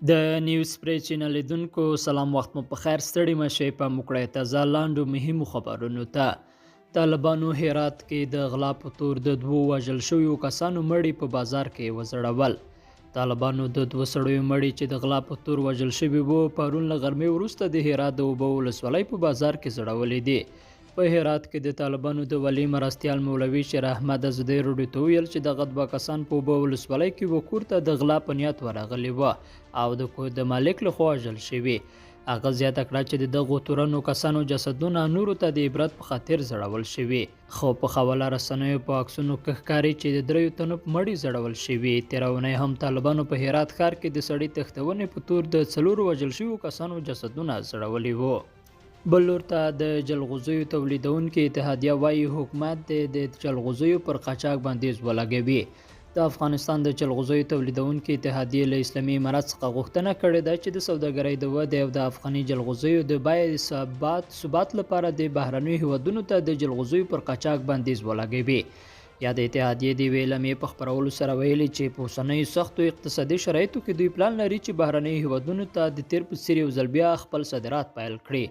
د نیوز پری چینل لیدونکو سلام وخت مو په خیر ستړي مشئ په مکړه تازه لاندو مهمو خبرونو ته طالبانو هرات کې د غلا په تور د دوو وژل شویو کسانو مړي په بازار کې وزړول. طالبانو د دوه سړیو مړي چې د غلا په تور وژل شوي وو پرون له غرمې وروسته د هرات د اوبو ولسوالۍ په بازار کې زړولي دي. په هرات کې د طالبانو د ولي مرستیال مولوي شیر احمد ازدی روډي ته ویل چې دغه دوه کسان په اوبو ولسوالۍ کې وکور ته د غلا په نیت ورغلي وو او د کور د مالک لخوا وژل شوي. هغه زیاته کړه چې د دغو تورنو کسانو جسدونه نورو ته د عبرت په خاطر زړول شوي، خو په خواله رسنیو په عکسونو کې ښکاري چې د دریو تنو مړي زړول شوي. تېره اونۍ هم طالبانو په هرات ښار کې د سړي تښتونې په تور د څلورو وژل شویو کسانو جسدونه زړولي وو. بل لور ته د جلغوزیو تولیدونکو اتحادیه وایي حکومت د جلغوزیو پر قاچاق بندیز ولګوي. د افغانستان د جلغوزیو تولیدونکو اتحادیې له اسلامي امارت څخه غوښتنه کړې ده چې د سوداګرۍ د ودې او د افغاني جلغوزیو د بیې ثبات لپاره د بهرنیو هیوادونو ته د جلغوزیو پر قاچاق بندیز ولګوي. یا د اتحادیې د یوې اعلامیې په خپرولو سره ویلي چې په اوسنیو سختو اقتصادي شرایطو کې دوی پلان لري چې بهرنیو هیوادونو ته د تیر په څیر یو ځل بیا خپل صادرات پیل کړي.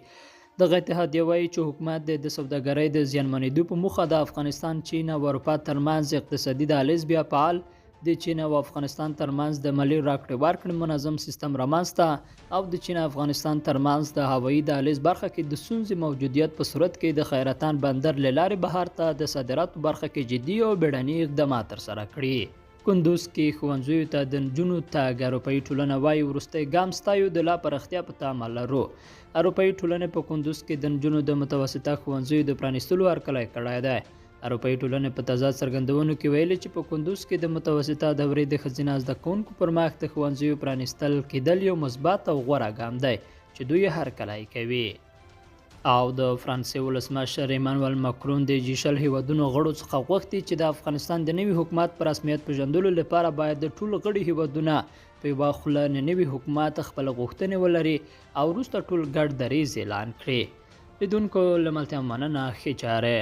دغه اتحادیه وایي چې حکومت د سوداګرۍ د زیانمنېدو په موخه د افغانستان، چین او اروپا ترمنځ اقتصادي دهلیز بیا فعال، د چین او افغانستان ترمنځ د مالي راکړې ورکړې منظم سیستم رامنځته او د چین او افغانستان ترمنځ د هوایي دهلیز برخه کې د ستونزې موجودیت په صورت کې د خیراتان بندر له لارې بهر ته د صادراتو برخه کې جدي او بیړني اقدامات ترسره کړي. کندوز کې ښوونځیو ته د نجونو تګ اروپایي ټولنه وایي وروستی ګام ستایو د لا پراختیا په تمه لرو. اروپایي ټولنې په کندوز کې د نجونو د متوسطه ښوونځیو د پرانیستلو هرکلی کړی دی. اروپایي ټولنې په تضاد څرګندونو کې ویلي چې په کندوز کې د متوسطه دورې د ښځینه زده کوونکو پر مخ د ښوونځیو پرانیستل کېدل یو مثبت او غوره ګام دی چې دوی هرکلی کوي. او د فرانسې ولسمشر ایمانوئل ماکرون د جیشل هیوادونو غړو څخه غوښتي چې د افغانستان د نوي حکومت پر رسمیت پیژندلو لپاره باید د ټولو غړي هیوادونه په یوه خوله د نوي حکومت خپل غوښتنې ولري او وروسته ټول ګډ دریځ اعلان کړي. لیدونکو له ملتیا مننه، ښې چارې.